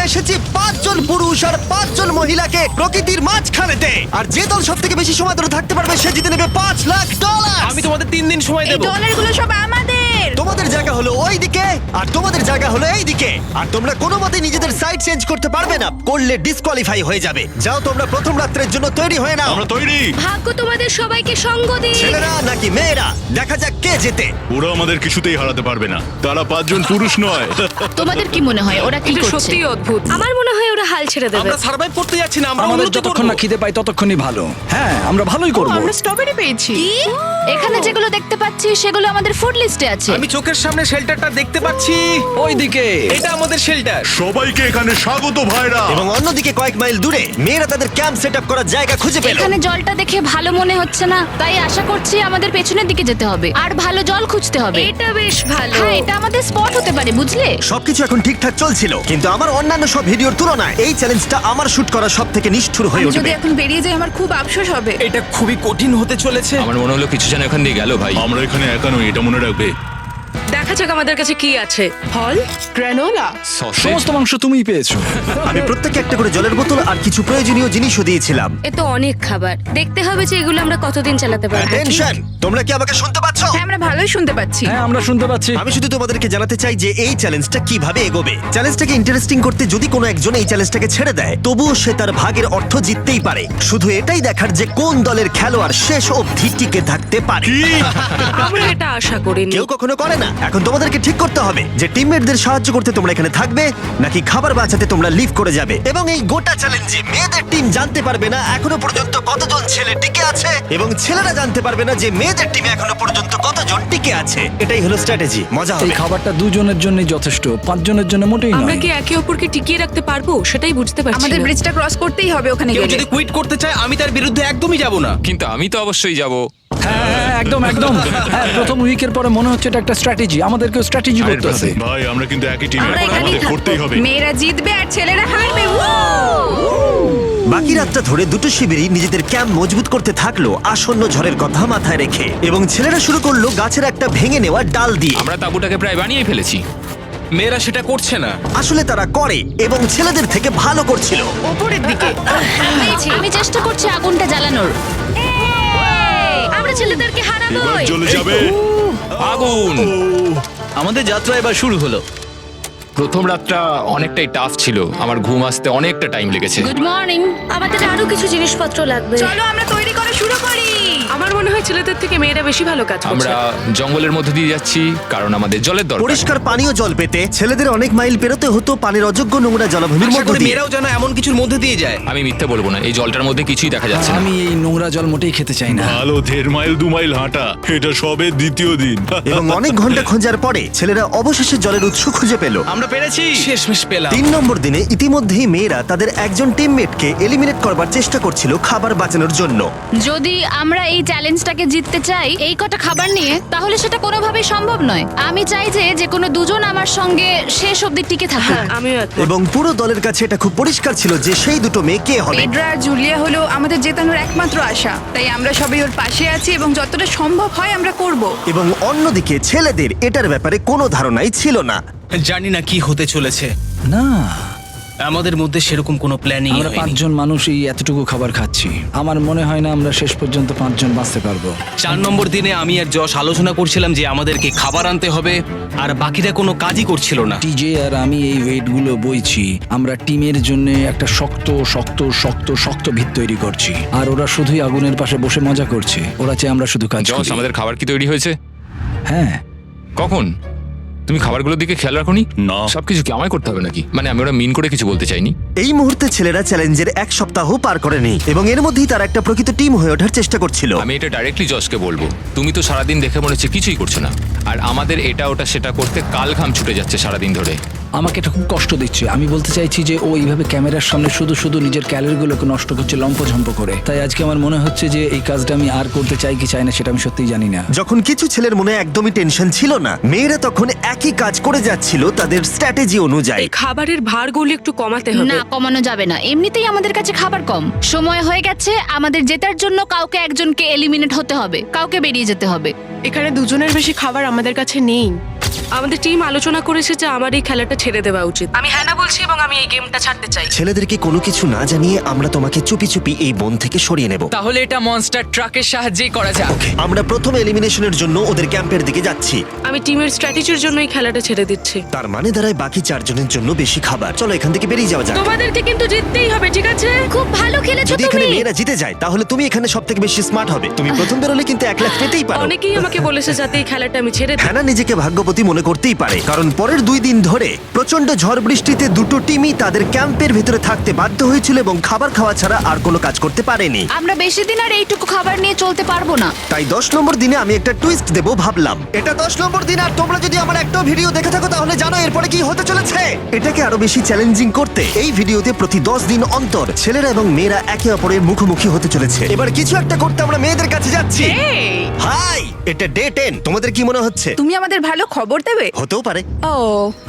এসেছি 5 জন পুরুষ আর 5 জন মহিলাকে প্রকৃতির মাঝখানেতে, আর যে দল সব থেকে বেশি সময় ধরে থাকতে পারবে সে জিতে নেবে $5,00,000। আমি তোমাদের 3 দিন সময় এই দেব। ডলারগুলো সব আমাদের। তোমাদের জায়গা হলো ওই দিকে আর তোমাদের জায়গা হলো এই দিকে, আর তোমরা কোনো মতে নিজেদের সাইড চেঞ্জ করতে পারবে না, করলে ডিসকোয়ালিফাই হয়ে যাবে। যাও তোমরা প্রথম রাত্রের জন্য তৈরি হয়ে নাও। আমরা তৈরি। ভাগ্য তোমাদের সবাইকে সঙ্গ দিক। ছেলেরা নাকি মেয়েরা, দেখা যাক কে জেতে। ওরা আমাদের কিছুতেই হারাতে পারবে না, তারা 5 জন পুরুষ নয়। তোমাদের কি মনে হয় ওরা কি এটা করছে? সত্যিই অদ্ভুত। আমার মনে হয় ওরা হাল ছেড়ে দেবে। আমরা সার্ভাইভ করতে যাচ্ছি না, আমরা আমাদের উন্নতি যতক্ষণ করব। না খিদে পাই ততক্ষণই ভালো। হ্যাঁ, আমরা ভালোই করব। আমরা স্ট্রবেরি পেয়েছি। এখানে যেগুলো দেখতে পাচ্ছি সেগুলো আমাদের ফুড লিস্টে আছে। আমি চোখের সামনে শেল্টারটা দেখতে পাচ্ছি। ওইদিকে এটা আমাদের শেল্টার। সবাইকে এখানে স্বাগত ভাইরা। এবং অন্যদিকে কয়েক মাইল দূরে মেয়েরা তাদের ক্যাম্প সেট আপ করার জায়গা খুঁজে পেল। এখানে জলটা দেখে ভালো মনে হচ্ছে না, তাই আশা করছি আমাদের পেছনের দিকে যেতে হবে আর ভালো জল খুঁজতে হবে। এটা বেশ ভালো। হ্যাঁ, এটা আমাদের স্পট হতে পারে, বুঝলে? সবকিছু এখন ঠিকঠাক চলছিল, কিন্তু আমার অন্যান্য সব ভিডিওর তুলনায় এই চ্যালেঞ্জটা আমার শুট করা সব থেকে নিষ্ঠুর হয়ে আমি যদি উঠবে। এখন বেরিয়ে যাই আমার খুব আফসোস হবে। এটা খুবই কঠিন হতে চলেছে। আমার মনে হলো কিছু যেন এখান দিয়ে গেল ভাই। আমরা এখানে একা নই, এটা মনে রাখবে। দেখা যাক আমাদের কাছে কি আছে। ফল, গ্রানোলা। সমস্ত মাংস তুমিই পেয়েছো। আমি প্রত্যেককে একটা করে জলের বোতল আর কিছু প্রয়োজনীয় জিনিসও দিয়েছিলাম। এ তো অনেক খাবার। দেখতে হবে যে এগুলো আমরা কতদিন চালাতে পারবো। টেনশন, তোমরা কি আমাকে শুনতে পাচ্ছ? হ্যাঁ, আমরা ভালোই শুনতে পাচ্ছি। হ্যাঁ, আমরা শুনতে পাচ্ছি। আমি শুধু তোমাদেরকে জানাতে চাই যে এই চ্যালেঞ্জটা কিভাবে এগোবে। চ্যালেঞ্জটাকে ইন্টারেস্টিং করতে যদি কোনো একজন এই চ্যালেঞ্জটাকে ছেড়ে দেয়, তবুও সে তার ভাগের অর্থ জিততেই পারে। শুধু এটাই দেখার যে কোন দলের খেলোয়াড় শেষ অবধি টিকে থাকতে পারে। আমরা এটা আশা করিনি। কেউ কখনো করে না। এখন তোমাদেরকে ঠিক করতে হবে যে টিমমেটদের সাহায্য করতে তোমরা এখানে থাকবে নাকি খাবার বাঁচাতে তোমরা লিভ করে যাবে। এবং এই গোটা চ্যালেঞ্জে মেয়েদের টিম জানতে পারবে না এখনো পর্যন্ত কতজন ছেলে টিকে আছে, এবং ছেলেরা জানতে পারবে না যে মেয়েদের টিমে এখনো পর্যন্ত কতজন টিকে আছে। এটাই হলো স্ট্র্যাটেজি। মজা এই হবে। খাবারটা 2 জনের জন্যই যথেষ্ট, 5 জনের জন্য মোটেই আমরা নয়। কি একে অপরকে টিকিয়ে রাখতে পারবো সেটাই বুঝতে পারছি আমাদের না। ব্রিজটা ক্রস করতেই হবে ওখানে কেউ গেলে। যদি কুইট করতে চায় আমি তার বিরুদ্ধে একদমই যাব না। কিন্তু আমি তো অবশ্যই যাব। হ্যাঁ, হ্যাঁ, একদম একদম। হ্যাঁ, প্রথম উইকের পরে মনে হচ্ছে এটা একটা স্ট্র্যাটেজি। আমাদেরকেও স্ট্র্যাটেজি করতে হবে। ভাই আমরা কিন্তু একই টিমে, আমরা এখানেই আমাদের থাকবো। করতেই হবে। মেয়েরা জিতবে আর ছেলেরা হারবে। বাকি রাতটা ধরে দুটো শিবিরই নিজেদের ক্যাম্প মজবুত করতে থাকলো আসন্ন ঝড়ের কথা মাথায় রেখে, এবং ছেলেরা শুরু করলো গাছের একটা ভেঙে নেওয়া ডাল দিয়ে। আমরা তাঁবুটাকে প্রায় বানিয়ে ফেলেছি। মেয়েরা সেটা করছে না। আসলে তারা করে এবং ছেলেদের থেকে ভালো করছিল। উপরের দিকে। আমি চেষ্টা করছি আগুনটা জ্বালানোর। আমরা ছেলেদেরকে হারাবো। এবার চলে যাবে। আগুন। আমাদের যাত্রা এবার শুরু হলো। প্রথম রাতটা অনেকটাই টাফ ছিল, আমার ঘুম আসতে অনেকটা টাইম লেগেছে। Good morning. আমাদের আরো কিছু জিনিসপত্র লাগবে। চলো আমরা তৈরি করা শুরু করি। আমার মনে হয় ছেলেদের থেকে মেয়েরা বেশি ভালো কাজ করছে। আমরা জঙ্গলের মধ্যে দিয়ে যাচ্ছি কারণ আমাদের জলের দরকার। পরিষ্কার পানীয় জল পেতে ছেলেদের অনেক মাইল পেরোতে হতো পানির অযোগ্য নোংরা জলাভূমির আশা মধ্য করি দিয়ে। মেয়েরাও যেন এমন কিছুর মধ্যে দিয়ে যায়। আমি মিথ্যে বলবো না, এই জলটার মধ্যে কিছুই দেখা যাচ্ছে না। আমি এই নোংরা জল মোটেই খেতে চাই না। ভালো 1.5 মাইল 2 মাইল হাঁটা, এটা সবে দ্বিতীয় দিন। এবং অনেক ঘন্টা খোঁজার পরে ছেলেরা অবশেষে জলের উৎস খুঁজে পেল। আমরা পেরেছি, শেষমেশ পেলাম। 3 নম্বর দিনে ইতিমধ্যেই মেয়েরা তাদের একজন টিমমেটকে এলিমিনেট করবার চেষ্টা করছিল খাবার বাঁচানোর জন্য। যদি আমরা এই চ্যালেঞ্জটাকে জিততে চাই এই কটা খাবার নিয়ে, তাহলে সেটা কোনোভাবেই সম্ভব নয়। আমি চাই যে কোনো দুজন আমার সঙ্গে শেষ অবধি টিকে থাকুক। আমিও একমত। এবং পুরো দলের কাছে এটা খুব পরিষ্কার ছিল যে সেই দুটো মেয়ে কে হবে। পেড্রা আর জুলিয়া হলো আমাদের জেতানোর একমাত্র আশা। তাই আমরা সবাই ওর পাশে আছি এবং যতটা সম্ভব হয় আমরা করব। এবং অন্যদিকে ছেলেদের এটার ব্যাপারে কোনো ধারণাই ছিল না। জানি না কি হতে চলেছে। না, আমাদের মধ্যে সেরকম কোনো প্ল্যানিং আমরা 5 জন মানুষ এই এতটুকু খাবার খাচ্ছি। আমার মনে হয় না আমরা শেষ পর্যন্ত 5 জন বাঁচতে পারবো। 4 নম্বর দিনে আমি আর যশ আলোচনা করছিলাম যে আমাদেরকে খাবার আনতে হবে, আর বাকিরা কোনো কাজই করছিল না। টিজে আর আমি এই ওয়েটগুলো বইছি। আমরা টিমের জন্য একটা শক্ত শক্ত শক্ত শক্ত ভিত তৈরি করছি, আর ওরা শুধুই আগুনের পাশে বসে মজা করছে। ওরা চাই আমরা শুধু কাজ জস, করি। আমাদের খাবার কি তৈরি হয়েছে? হ্যাঁ, কখন? তুমি খাবারগুলোর দিকে খেয়াল রাখোনি? না। সবকিছু কি আমায় করতে হবে নাকি? মানে আমি ওরা মিন করে কিছু বলতে চাইনি। এই মুহূর্তে ছেলেরা চ্যালেঞ্জের 1 সপ্তাহ পার করেনি এবং এর মধ্যেই তারা একটা প্রকৃত টিম হয়ে ওঠার চেষ্টা করছিল। আমি এটা ডাইরেক্টলি জসকে বলবো। তুমি তো সারাদিন দেখে মনে হচ্ছে কিছুই করছো না, আর আমাদের এটা ওটা সেটা করতে কাল ঘাম ছুটে যাচ্ছে সারাদিন ধরে। আমাকে এটা খুব কষ্ট দিচ্ছে। আমি বলতে চাইছি যে ও এইভাবে ক্যামেরার সামনে শুধু শুধু নিজের ক্যালোরিগুলোকে নষ্ট করছে লম্পঝম্প করে। তাই আজকে আমার মনে হচ্ছে যে এই কাজটা আমি আর করতে চাই কি চাই না সেটা আমি সত্যিই জানি না। যখন কিছু ছেলের মনে একদমই টেনশন ছিল না, মেয়েরা তখন একই কাজ করে যাচ্ছিল তাদের স্ট্র্যাটেজি অনুযায়ী। এই খাবারের ভারগুলো একটু কমাতে হবে। না, কমানো যাবে না। এমনিতেই আমাদের কাছে খাবার কম। সময় হয়ে গেছে আমাদের জেতার জন্য। কাউকে একজনকে এলিমিনেট হতে হবে, কাউকে বেরিয়ে যেতে হবে। এখানে 2 জনের বেশি খাবার আমাদের কাছে নেই। আমাদের টিম আলোচনা করেছে যে আমার এই খেলাটা ছেড়ে দেওয়া উচিত। আমি হ্যাঁ না বলছি এবং আমি এই গেমটা ছাড়তে চাই। ছেলেদেরকে কোনো কিছু না জানিয়ে আমরা তোমাকে চুপি চুপি এই বন থেকে সরিয়ে নেব। তাহলে এটা মনস্টার ট্রাকের সাহায্যেই করা যাক। আমরা প্রথম এলিমিনেশনের জন্য ওদের ক্যাম্পের দিকে যাচ্ছি। আমি টিমের স্ট্র্যাটেজির জন্য এই খেলাটা ছেড়ে দিচ্ছি। তার মানে দাঁড়ায় বাকি 4 জনের জন্য বেশি খাবার। চলো এখান থেকে বেরিয়ে যাওয়া যাক। তোমাদেরকে কিন্তু জিততেই হবে, ঠিক আছে? খুব ভালো খেলেছো যদি এখানে তুমি। মেয়েরা জিতে যায় তাহলে তুমি এখানে সবথেকে বেশি স্মার্ট হবে। তুমি প্রথম বেরোলে কিন্তু 1 লাখ পেতেই পারো। অনেকেই আমাকে বলেছে যাতে এই খেলাটা আমি ছেড়ে দিই। হ্যানা নিজেকে ভাগ্যবতী মনে করতেই পারে, কারণ পরের 2 দিন ধরে প্রচন্ড ঝড় বৃষ্টিতে দুটো টিমই তাদের ক্যাম্পের ভিতরে থাকতে বাধ্য হয়েছিল এবং খাবার খাওয়া ছাড়া আর কোনো কাজ করতে পারেনি। আমরা বেশি দিন আর এইটুকু খাবার নিয়ে চলতে পারবো না। তাই 10 নম্বর দিনে আমি একটা টুইস্ট দেব ভাবলাম। এটা 10 নম্বর দিন, আর তোমরা যদি আমার একটা ভিডিও দেখে থাকো তাহলে জানো এরপরে কি হতে চলেছে। এটাকে আরো বেশি চ্যালেঞ্জিং করতে এই ভিডিওতে প্রতি 10 দিন অন্তর ছেলেরা এবং মেয়েরা একে অপরের মুখোমুখি হতে চলেছে। এবার কিছু একটা করতে আমরা মেয়েদের কাছে যাচ্ছি। হাই, এটা ডে 10। তোমাদের কি মনে হচ্ছে? তুমি আমাদের ভালো খবর দেবে? হতেও পারে। ও,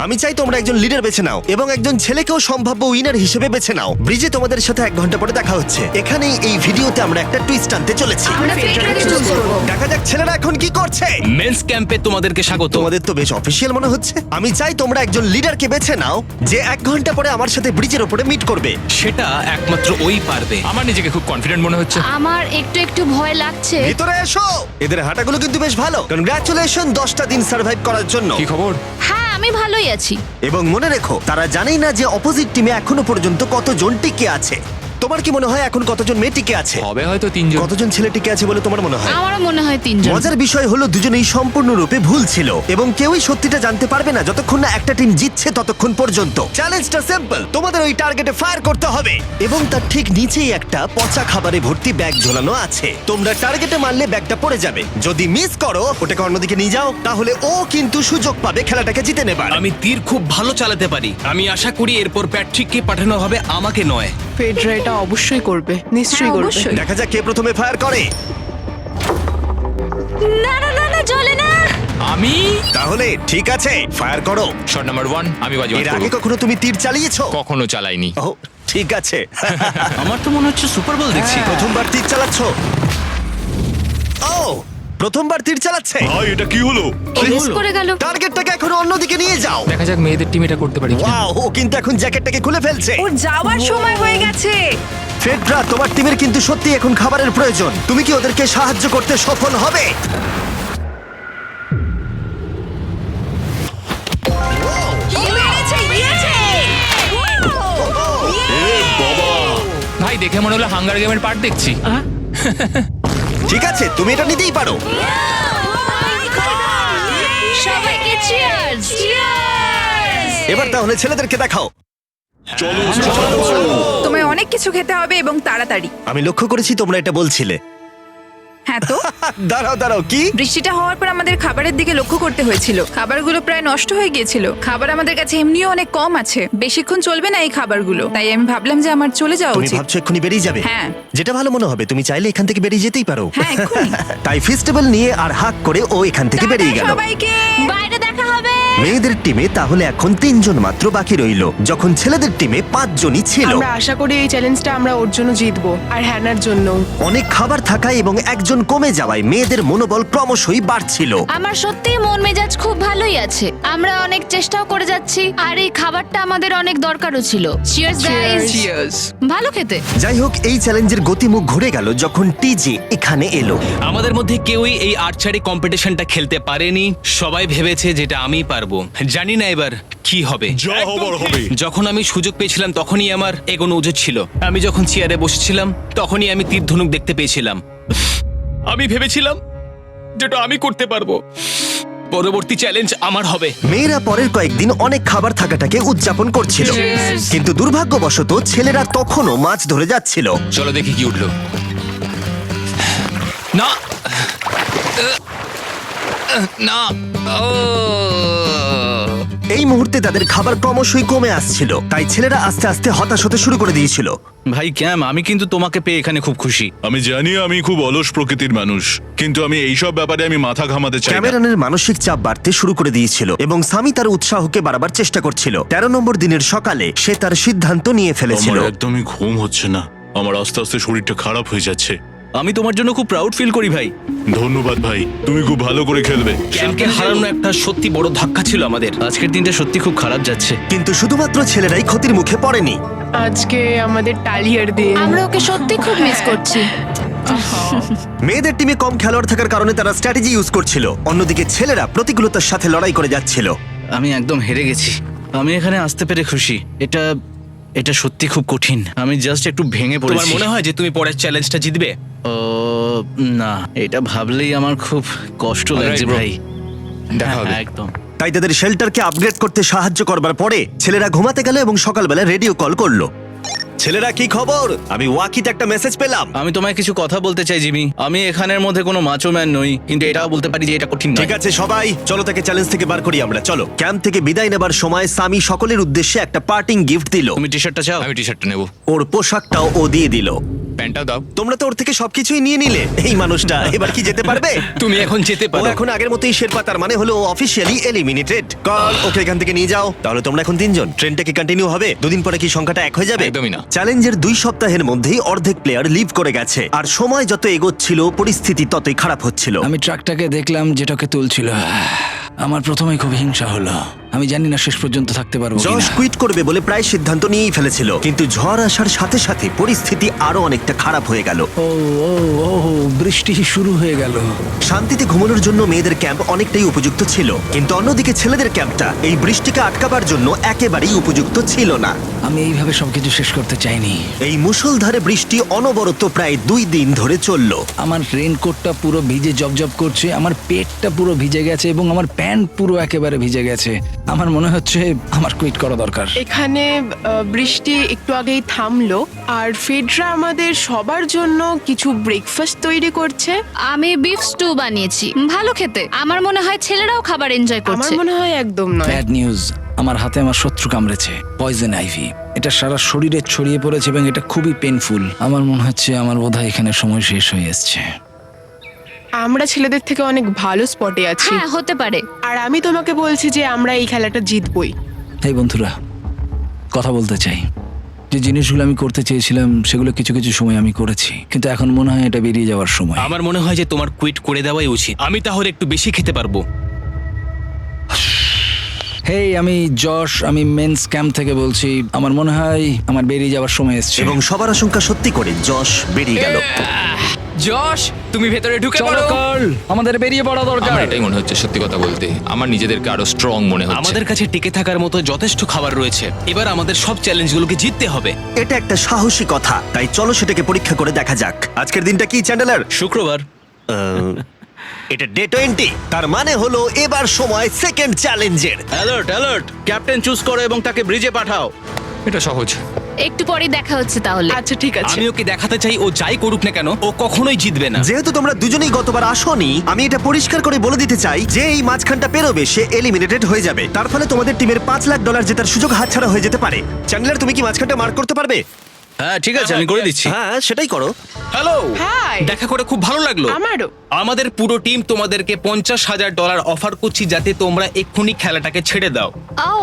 আমি চাই তোমরা একজন লিডার বেছে নাও এবং একজন ছেলেকেও সম্ভাব্য উইনার হিসেবে বেছে নাও। ব্রিজে তোমাদের সাথে 1 ঘন্টা পরে দেখা হচ্ছে। এখানেই এই ভিডিওতে আমরা একটা টুইস্ট আনতে চলেছি। আমরা ফেডরারকে চুজ করব। দেখা যাক ছেলেরা এখন কি করছে। মেন্স ক্যাম্পে তোমাদেরকে স্বাগত। তোমাদের তো বেশ অফিসিয়াল মনে হচ্ছে। আমি চাই তোমরা একজন লিডারকে বেছে নাও যে 1 ঘন্টা পরে আমার সাথে ব্রিজের উপরে মিট করবে। সেটা একমাত্র ওই পারবে। আমার নিজেকে খুব কনফিডেন্ট মনে হচ্ছে। আমার একটু একটু ভয় লাগছে। ভিতরে এসো। এদের হাঁটাগুলো কিন্তু বেশ ভালো। কনগ্রাচুলেশন 10টা দিন সার্ভাইভ করার জন্য। কি খবর? হ্যাঁ, আমি ভালোই আছি। এবং মনে রেখো, তারা জানেই না যে অপোজিট টিমে এখনো পর্যন্ত কতজন টিকে আছে। তোমার কি মনে হয় এখন কতজন মেয়ে টিকে আছে? হবে হয়তো 3 জন। কতজন ছেলে টিকে আছে বলে তোমার মনে হয়? আমারও মনে হয় 3 জন। মজার বিষয় হলো দুজনেই সম্পূর্ণরূপে ভুল ছিল এবং কেউই সত্যিটা জানতে পারবে না যতক্ষণ না একটা টিম জিতছে ততক্ষণ পর্যন্ত। চ্যালেঞ্জটা সিম্পল, তোমাদের ওই টার্গেটে ফায়ার করতে হবে এবং তার ঠিক নিচেই একটা পচা খাবারে ভর্তি ব্যাগ ঝোলানো আছে। তোমরা টার্গেটে মারলে ব্যাগটা পড়ে যাবে। যদি মিস করো, ওটাকে অন্যদিকে নিয়ে যাও, তাহলে ও কিন্তু সুযোগ পাবে খেলাটাকে জিতে নেবার। আমি তীর খুব ভালো চালাতে পারি। আমি আশা করি এরপর প্যাট্রিককে পাঠানো হবে, আমাকে নয়। ফেডরা এটা অবশ্যই করবে, নিশ্চয়ই হ্যাঁ, করবে। অবশ্যই। দেখা যাক কে প্রথমে ফায়ার করে। না না না না, চলে না। আমি তাহলে ঠিক আছে, ফায়ার করো। শট নাম্বার 1 আমি বাজি এর আগে কখনো তুমি তীর চালিয়েছো? কখনো চালাইনি। ও ঠিক আছে। আমার তো মনে হচ্ছে সুপার বল দেখছি। প্রথমবার তীর চালাচ্ছ? ও, প্রথমবার তীর চালাচ্ছে। ভাই এটা কি হলো? মিস করে গেল। টার্গেটটাকে এখন অন্যদিকে নিয়ে যাও। দেখা যাক মেয়েদের টিম এটা করতে পারি কিনা। ওয়াও, ও কিন্তু এখন জ্যাকেটটাকে খুলে ফেলছে। ওর যাওয়ার সময় হয়ে গেছে। ফেডরা, তোমার টিমের কিন্তু সত্যি এখন খাবারের প্রয়োজন। তুমি কি ওদেরকে সাহায্য করতে সফল হবে? ভাই দেখে মনে হলো হাঙ্গার গেমের পার্ট দেখছি। ঠিক আছে, তুমি এটা নিতেই পারো। সবাইকে চিয়ার্স। চিয়ার্স। এবার তাহলে ছেলেদেরকে দেখাও। চলো তোমায় অনেক কিছু খেতে হবে এবং তাড়াতাড়ি। আমি লক্ষ্য করেছি তোমরা এটা বলছিলে। হ্যাঁ তো, দাঁড়াও দাঁড়াও, কি? বৃষ্টিটা হওয়ার পর আমাদের খাবারের দিকে লক্ষ্য করতে হয়েছিল। খাবারগুলো প্রায় নষ্ট হয়ে গিয়েছিল। খাবার আমাদের কাছে এমনিও অনেক কম আছে, বেশিক্ষণ চলবে না এই খাবারগুলো। তাই আমি ভাবলাম যে আমার চলে যাওয়া তুমি উচিত। ভাবছো এক্ষুনি বেরিয়ে যাবে? হ্যাঁ। যেটা ভালো মনে হবে। তুমি চাইলে এখান থেকে বেরিয়ে যেতেই পারো। হ্যাঁ, এক্ষুনি। তাই ফেস্টিভ্যাল নিয়ে আর হাক করে ও এখান থেকে বেরিয়ে টাটা গেল। সবাইকে। বাইরে দেখা হবে। মেয়েদের টিমে তাহলে এখন 3 জন মাত্র বাকি রইল, যখন ছেলেদের টিমে 5 জনই ছিল। আমরা আশা করি এই চ্যালেঞ্জটা আমরা ওর জন্য জিতবো আর হ্যানার জন্য। অনেক খাবার থাকায় এবং একজন কমে যাওয়ায় মেয়েদের মনোবল ক্রমশই বাড়ছিল। আমার সত্যিই মন মেজাজ খুব ভালোই আছে। আমরা অনেক চেষ্টাও করে যাচ্ছি আর এই খাবারটা আমাদের অনেক দরকারও ছিল। Cheers guys. ভালো খেতে। যাই হোক, এই চ্যালেঞ্জের গতিমুখ ঘুরে গেল যখন টিজি এখানে এলো। আমাদের মধ্যে কেউই এই আর্চারি কম্পিটিশনটা খেলতে পারেনি। সবাই ভেবেছে যেটা আমি পারবো। জানি না এবার কি হবে। যা হবার হবে। যখন আমি সুযোগ পেয়েছিলাম তখনই আমার এগোনো উচিত ছিল। আমি যখন চেয়ারে বসেছিলাম তখনই আমি তীর ধনুক দেখতে পেয়েছিলাম। আমি ভেবেছিলাম যেটা আমি করতে পারবো। পরবর্তী চ্যালেঞ্জ আমার হবে। মেয়েরা পরের কয়েকদিন অনেক খাবার থাকাটাকে উদযাপন করছিল, কিন্তু দুর্ভাগ্যবশত ছেলেরা তখনও মাছ ধরে যাচ্ছিল। চলো দেখি কি উঠলো। না না ও এই মুহূর্তে তাদের খাবার ক্রমশই কমে আসছিল, তাই ছেলেরা আস্তে আস্তে হতাশ হতে শুরু করে দিয়েছিল। ভাই ক্যাম, আমি কিন্তু তোমাকে পেয়ে এখানে খুব খুশি। আমি জানি আমি খুব অলস প্রকৃতির মানুষ, কিন্তু আমি এইসব ব্যাপারে আমি মাথা ঘামাতে চাই না। ক্যামেরনের মানসিক চাপ বাড়তে শুরু করে দিয়েছিল এবং সামি তার উৎসাহকে বাড়াবার চেষ্টা করছিল। 13 নম্বর দিনের সকালে সে তার সিদ্ধান্ত নিয়ে ফেলেছিল। আমার একদমই ঘুম হচ্ছে না। আমার আস্তে আস্তে শরীরটা খারাপ হয়ে যাচ্ছে। আমি তোমার জন্য খুব প্রাউড ফিল করি ভাই। ধন্যবাদ ভাই, তুমি খুব ভালো করে খেলবে। ক্যাম্পকে হারানো একটা সত্যি বড় ধাক্কা ছিল আমাদের। আজকের দিনটা সত্যি খুব খারাপ যাচ্ছে। কিন্তু শুধুমাত্র ছেলেরাই ক্ষতির মুখে পড়েনি। আজকে আমাদের টালিয়ার দিন। আমরা ওকে সত্যি খুব মিস করছি। মেয়েদের টিমে কম খেলোয়াড় থাকার কারণে তারা স্ট্র্যাটেজি ইউজ করছিল, অন্যদিকে ছেলেরা প্রতিকূলতার সাথে লড়াই করে যাচ্ছিল। আমি একদম হেরে গেছি। আমি এখানে আসতে পেরে খুশি। এটা সত্যি খুব কঠিন। আমি জাস্ট একটু ভেঙে তোমার পড়েছি। মনে হয় যে তুমি পরের চ্যালেঞ্জটা জিতবে? ও না, এটা ভাবলেই আমার খুব কষ্ট লাগছে bro. ভাই। দেখা হবে। হ্যাঁ, একদম। তাই তাদের শেল্টারকে আপগ্রেড করতে সাহায্য করবার পরে ছেলেরা ঘুমাতে গেল এবং সকালবেলা রেডিও কল করলো। ছেলেরা, কি খবর? আমি ওয়াকিতে একটা মেসেজ পেলাম। আমি তোমায় কিছু কথা বলতে চাই জিমি। আমি এখানের মধ্যে কোনো মাচো ম্যান নই, কিন্তু এটাও বলতে পারি যে এটা কঠিন নয়। ঠিক আছে সবাই, চলো তাকে চ্যালেঞ্জ থেকে বার করি আমরা। চলো। ক্যাম্প থেকে বিদায় নেবার সময় সামি সকলের উদ্দেশ্যে একটা পার্টিং গিফট দিল। তুমি টি শার্টটা চাও? আমি টি শার্টটা নেবো। ওর পোশাকটাও ও দিয়ে দিল। প্যান্টটাও দাও। তোমরা তো ওর থেকে সবকিছুই নিয়ে নিলে। এই মানুষটা এবার কি যেতে পারবে? তুমি এখন যেতে ও পারো। এখন আগের মতোই শেরপা, তার মানে হলো অফিসিয়ালি এলিমিনেটেড। কল ওকে এখান থেকে নিয়ে যাও। তাহলে তোমরা এখন 3 জন। ট্রেনটা কি কন্টিনিউ হবে? দুদিন পরে কি সংখ্যাটা 1 হয়ে যাবে? একদমই না। চ্যালেঞ্জের 2 সপ্তাহের মধ্যেই অর্ধেক প্লেয়ার লিভ করে গেছে, আর সময় যত এগোচ্ছিল পরিস্থিতি ততই খারাপ হচ্ছিল। আমি ট্রাকটাকে দেখলাম যেটাকে তুলছিল। আমার প্রথমেই খুব হিংসা হলো। আমি জানি না শেষ পর্যন্ত থাকতে পারবো জশ কিনা। কুইট করবে বলে প্রায় সিদ্ধান্ত নিয়েই ফেলেছিল, কিন্তু ঝড় আসার সাথে সাথে পরিস্থিতি আরো অনেকটা খারাপ হয়ে গেল। ও ও ও বৃষ্টি শুরু হয়ে গেল। শান্তিতে ঘুমানোর জন্য মেয়েদের ক্যাম্প অনেকটাই উপযুক্ত ছিল, কিন্তু অন্যদিকে ছেলেদের ক্যাম্পটা এই বৃষ্টিকে আটকাবার জন্য একেবারেই উপযুক্ত ছিল না। আমি এইভাবে সবকিছু শেষ করতে চাইনি। এই মুষলধারে বৃষ্টি অনবরত প্রায় 2 দিন ধরে চলল। আমার রেনকোটটা পুরো ভিজে জবজব করছে, আমার পেটটা পুরো ভিজে গেছে এবং আমার প্যান্ট পুরো একেবারে ভিজে গেছে। আমার মনে হচ্ছে আমার কুইট করা দরকার। এখানে বৃষ্টি একটু আগেই থামলো, আর ফেডরা আমাদের সবার জন্য কিছু ব্রেকফাস্ট তৈরি করছে। আমি বিফ স্টু বানিয়েছি, ভালো খেতে। আমার মনে হয় ছেলেরাও খাবার এনজয় আমার করছে। মনে হয় একদম নয়। ব্যাড নিউজ, আমার হাতে আমার শত্রু কামড়েছে, পয়জন আইভি। এটা সারা শরীরে ছড়িয়ে পড়েছে এবং এটা খুবই পেইনফুল। আমার মনে হচ্ছে আমার বোধহয় এখানে সময় শেষ হয়ে এসছে। আমরা ছেলেদের থেকে অনেক ভালো স্পটে আছি, হ্যাঁ, হতে পারে। আর আমি তোমাকে বলছি যে আমরা এই খেলাটা জিতবই। এই বন্ধুরা, কথা বলতে চাই। যে জিনিসগুলো আমি করতে চেয়েছিলাম সেগুলো কিছু কিছু সময় আমি করেছি, কিন্তু এখন মনে হয় এটা বেরিয়ে যাওয়ার সময়। আমার মনে হয় যে তোমার কুইট করে দেওয়াই উচিত। আমি তাহলে একটু বেশি খেতে পারবো। হেই, আমি যশ, আমি মেন্স ক্যাম্প থেকে বলছি। আমার মনে হয় আমার বেরিয়ে যাওয়ার সময় এসছে। এবং সবার আশঙ্কা সত্যি করে যশ বেরিয়ে গেল। যশ, তুমি ভেতরে ঢুকে চলো পড়ো। কার্ল, আমাদের বেরিয়ে পড়া দরকার। আমার এটাই মনে হচ্ছে, সত্যি কথা বলতে আমার নিজেদেরকে আরো স্ট্রং মনে হচ্ছে। আমাদের কাছে টিকে থাকার মতো যথেষ্ট খাবার রয়েছে। এবার আমাদের সব চ্যালেঞ্জগুলোকে জিততে হবে। এটা একটা সাহসী কথা, তাই চলো সেটাকে পরীক্ষা করে দেখা যাক। আজকের দিনটা কি চ্যান্ডেলার? শুক্রবার। এটা ডে 20, তার মানে হলো এবার সময় সেকেন্ড চ্যালেঞ্জের। অ্যালার্ট অ্যালার্ট, ক্যাপ্টেন চুজ করো এবং তাকে ব্রিজে পাঠাও। এটা সহজ। একটু পরে দেখা হচ্ছে তাহলে। আচ্ছা ঠিক আছে। আমি ওকে দেখাতে চাই ও যাই করুক না কেন, ও কখনোই জিতবে না। যেহেতু তোমরা দুজনেই গতবার আসোনি, আমি এটা পরিষ্কার করে বলে দিতে চাই যে এই মাঝখানটা পেরোবে সে এলিমিনেটেড হয়ে যাবে। তার ফলে তোমাদের টিমের $5 লাখ জেতার সুযোগ হাতছাড়া হয়ে যেতে পারে। চ্যান্ডেলার, তুমি কি মাঝখানটা মার্ক করতে পারবে? হ্যাঁ ঠিক আছে, আমি করে দিচ্ছি। হ্যাঁ, সেটাই করো। Hello, hi. দেখা করে খুব ভালো লাগলো। আমারও। আমাদের পুরো টিম তোমাদেরকে $50,000 অফার করছি যাতে তোমরা এক্ষুনি খেলাটাকে ছেড়ে দাও। ও,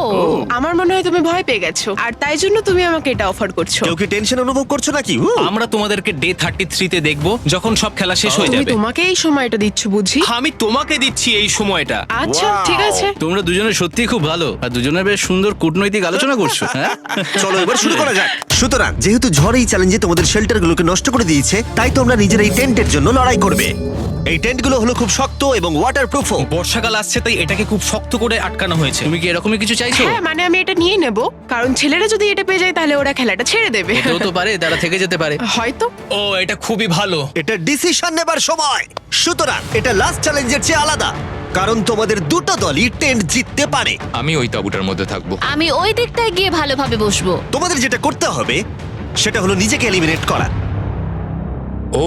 আমার মনে হয় তুমি ভয় পেয়ে গেছো, আর তাই জন্য তুমি আমাকে এটা অফার করছো। কেউ কি টেনশন অনুভব করছো নাকি? আমরা তোমাদেরকে ডে 33-তে দেখবো, যখন সব খেলা শেষ হয়ে তুমি যাবে। তোমাকে এই সময়টা দিচ্ছ বুঝি? আমি তোমাকে দিচ্ছি এই সময়টা। আচ্ছা Wow. ঠিক আছে। তোমরা দুজনে সত্যিই খুব ভালো, আর দুজনে বেশ সুন্দর কূটনৈতিক আলোচনা করছো। হ্যাঁ, চলো এবার শুরু করা যাক। সুতরাং যেহেতু ঝড় এই চ্যালেঞ্জে তোমাদের শেল্টারগুলোকে নষ্ট করে দিয়েছে, তাই তোমরা নিজের এই টেন্টের জন্য লড়াই করবে। এই টেন্টগুলো হলো খুব শক্ত এবং ওয়াটারপ্রুফও। বর্ষাকাল আসছে তাই এটাকে খুব শক্ত করে আটকানো হয়েছে। তুমি কি এরকমই কিছু চাইছো? হ্যাঁ মানে আমি এটা নিয়ে নেব, কারণ ছেলেরা যদি এটা পেয়ে যায় তাহলে ওরা খেলাটা ছেড়ে দেবে। হতেও তো পারে তারা থেকে যেতে পারে। হয়তো। ও, এটা খুবই ভালো। এটা ডিসিশন নেবার সময়। সুতরাং এটা লাস্ট চ্যালেঞ্জের চেয়ে আলাদা, কারণ তোমাদের দুটো দলই টেন্ট জিততে পারে। আমি ওই তাঁবুটার মধ্যে থাকবো। আমি ওই দিকটায় গিয়ে ভালোভাবে বসবো। তোমাদের যেটা করতে হবে সেটা হলো নিজেকে এলিমিনেট করা। ও,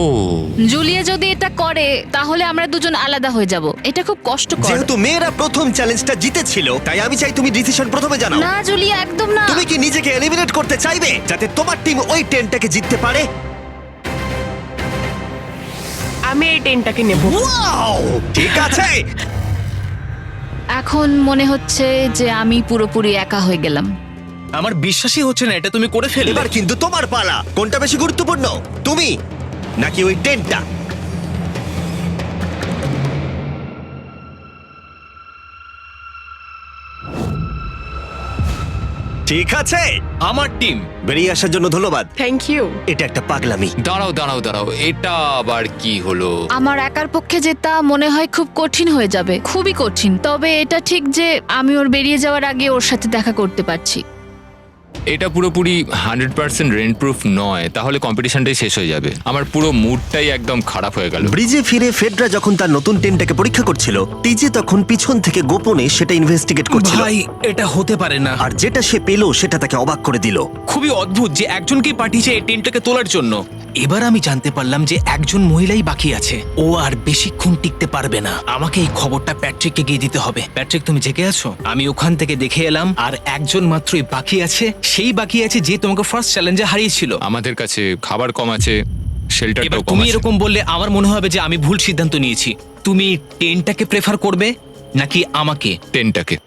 জুলিয়া যদি এটা করে তাহলে আমরা দুজন আলাদা হয়ে যাব। এটা খুব কষ্টকর। যেহেতু মেয়েরা প্রথম চ্যালেঞ্জটা জিতেছিল, তাই আমি চাই তুমি ডিসিশন প্রথমে জানাও। না জুলিয়া, একদম না। তুমি কি নিজেকে এলিমিনেট করতে চাইবে যাতে তোমার টিম ওই টেন্টটাকে জিততে পারে? আমি এই টেনটাকে নেব। ওয়াও, ঠিক আছে। এখন মনে হচ্ছে যে আমি পুরোপুরি একা হয়ে গেলাম। আমার বিশ্বাসই হচ্ছে না এটা তুমি করে ফেললে। এবার কিন্তু তোমার পালা। কোনটা বেশি গুরুত্বপূর্ণ, তুমি নাকি ওই টেন্টটা? ঠিক আছে, আমার টিম। বেরিয়ে আসার জন্য ধন্যবাদ। Thank you. এটা একটা পাগলামি। দাঁড়াও দাঁড়াও দাঁড়াও, এটা আবার কি হলো? আমার একার পক্ষে জেতা মনে হয় খুব কঠিন হয়ে যাবে, খুবই কঠিন। তবে এটা ঠিক যে আমি ওর বেরিয়ে যাওয়ার আগে ওর সাথে দেখা করতে পারছি। এটা পুরোপুরি 100% রেন্ট প্রুফ নয়, তাহলে কম্পিটিশনটাই শেষ হয়ে যাবে। আমার পুরো মুডটাই একদম খারাপ হয়ে গেল। ব্রিজে ফিরে ফেডরা যখন তার নতুন টেন্টটাকে পরীক্ষা করছিল, টিজে তখন পিছন থেকে গোপনে সেটা ইনভেস্টিগেট করছিল। ভাই এটা হতে পারে না। আর যেটা সে পেলো সেটা তাকে অবাক করে দিল। খুবই অদ্ভুত যে একজনকেই পাঠিয়েছে এই টেন্টটাকে তোলার জন্য। এবার আমি জানতে পারলাম যে একজন মহিলাই বাকি আছে। ও আর বেশিক্ষণ টিকতে পারবে না। আমাকে এই খবরটা প্যাট্রিককে গিয়ে দিতে হবে। প্যাট্রিক, তুমি জেগে আছো? আমি ওখান থেকে দেখে এলাম আর একজন মাত্রই বাকি আছে। সেই বাকি আছে যে তোমাকে ফার্স্ট চ্যালেঞ্জে হারিয়েছিল। আমাদের কাছে খাবার কম আছে, এবার শেল্টারটাও কম তুমি আছে। এরকম বললে আমার মনে হবে যে আমি ভুল সিদ্ধান্ত নিয়েছি। তুমি টেন্টটাকে প্রেফার করবে নাকি আমাকে? টেন্টটাকে।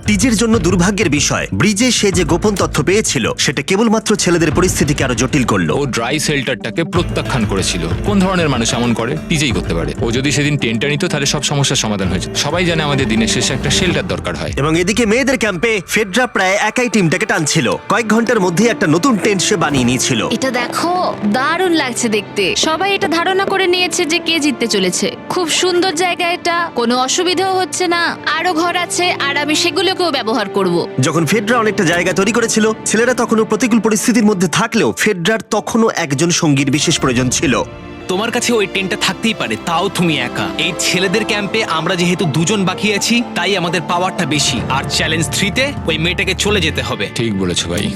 টিজের জন্য দুর্ভাগ্যের বিষয়, ব্রিজে সে যে গোপন তথ্য পেয়েছিল সেটা কেবলমাত্র ছেলেদের পরিস্থিতিকে আরো জটিল করলো। ও ড্রাই শেল্টারটাকে প্রত্যাখ্যান করেছিল। কোন ধরনের মানুষ এমন করে? টিজেই করতে পারে। ও যদি সেদিন টেন্টটা নিত তাহলে সব সমস্যার সমাধান হয়েছে। সবাই জানে আমাদের দিনের শেষে একটা শেল্টার দরকার হয়। এবং এদিকে মেয়েদের ক্যাম্পে ফেডরা প্রায় একাই টিমটাকে টানছিল। কয়েক ঘন্টার মধ্যে একটা নতুন টেন্ট সে বানিয়ে নিয়েছিল। এটা দেখো, দারুণ লাগছে দেখতে। সবাই এটা ধারণা করে নিয়েছে যে কে জিততে চলেছে। খুব সুন্দর জায়গা এটা, কোনো অসুবিধাও হচ্ছে না। আরো ঘর আছে আর আমি সেগুলোকেও ব্যবহার করব। যখন ফেডরা অনেকটা জায়গা তৈরি করেছিল, ছেলেরা তখনও প্রতিকূল পরিস্থিতির মধ্যে থাকলেও ফেডরার তখনও একজন সঙ্গীর বিশেষ প্রয়োজন ছিল। তোমার কাছে ওই টেন্টটা থাকতেই পারে, তাও তুমি একা। এই ছেলেদের ক্যাম্পে আমরা যেহেতু দুজন বাকি আছি, তাই আমাদের পাওয়ারটা বেশি। আর চ্যালেঞ্জ 3-তে ওই মেয়েটাকে চলে যেতে হবে। ঠিক বলেছো ভাই।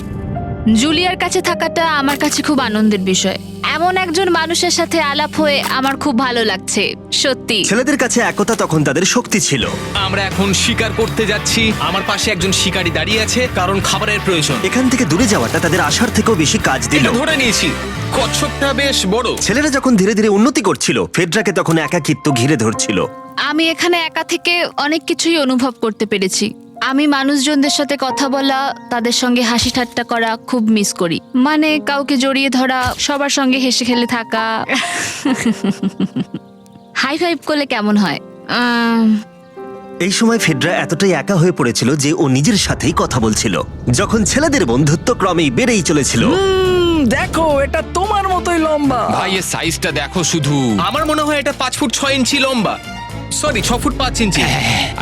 জুলিয়ার কাছে থাকাটা আমার কাছে খুব আনন্দের বিষয়। এমন একজন মানুষের সাথে আলাপ হয়ে আমার খুব ভালো লাগছে, সত্যি। ছেলেদের কাছে একতা তখন তাদের শক্তি ছিল। আমরা এখন শিকার করতে যাচ্ছি। আমার পাশে একজন শিকারী দাঁড়িয়ে আছে, কারণ খাবারের প্রয়োজন। এখান থেকে দূরে যাওয়াটা তাদের আশার থেকেও বেশি কাজ দিল। এটা ধরে নিয়েছি, কচ্ছপটা বেশ বড়। ছেলেরা যখন ধীরে ধীরে উন্নতি করছিল, ফেডরাকে তখন একাকিত্ব ঘিরে ধরছিল। আমি এখানে একা থেকে অনেক কিছুই অনুভব করতে পেরেছি। আমি মানুষজনদের সাথে কথা বলা, তাদের সঙ্গে হাসি ঠাট্টা করা খুব মিস করি। মানে কাউকে জড়িয়ে ধরা, সবার সঙ্গে হেসে খেলে থাকা। হাই ফাইভ করলে কেমন হয়? এই সময় ফেডরা এতটাই একা হয়ে পড়েছিল যে ও নিজের সাথেই কথা বলছিল। যখন ছেলেদের বন্ধুত্ব ক্রমেই বেড়েই চলেছিল, দেখো, এটা তোমার মতোই লম্বা। ভাই এর সাইজটা দেখো শুধু। আমার মনে হয় এটা 5 ফুট 6 ইঞ্চি লম্বা। সরি, 6 ফুট 5 ইঞ্চি।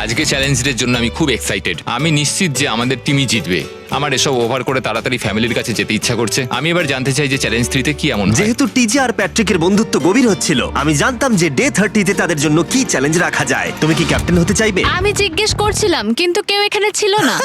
আজকে চ্যালেঞ্জের জন্য আমি খুব এক্সাইটেড। আমি নিশ্চিত যে আমাদের টিমই জিতবে। আমার এসব ওভার করে তাড়াতাড়ি ফ্যামিলির কাছে যেতে ইচ্ছা করছে। আমি এবার জানতে চাই যে চ্যালেঞ্জ 3-তে কি এমন হয়। যেহেতু টিজে আর প্যাট্রিকের বন্ধুত্ব গভীর হচ্ছিল, আমি জানতাম যে ডে 30-তে তাদের জন্য কি চ্যালেঞ্জ রাখা যায়। তুমি কি ক্যাপ্টেন হতে চাইবে? আমি জিজ্ঞেস করছিলাম, কিন্তু কেউ এখানে ছিল না,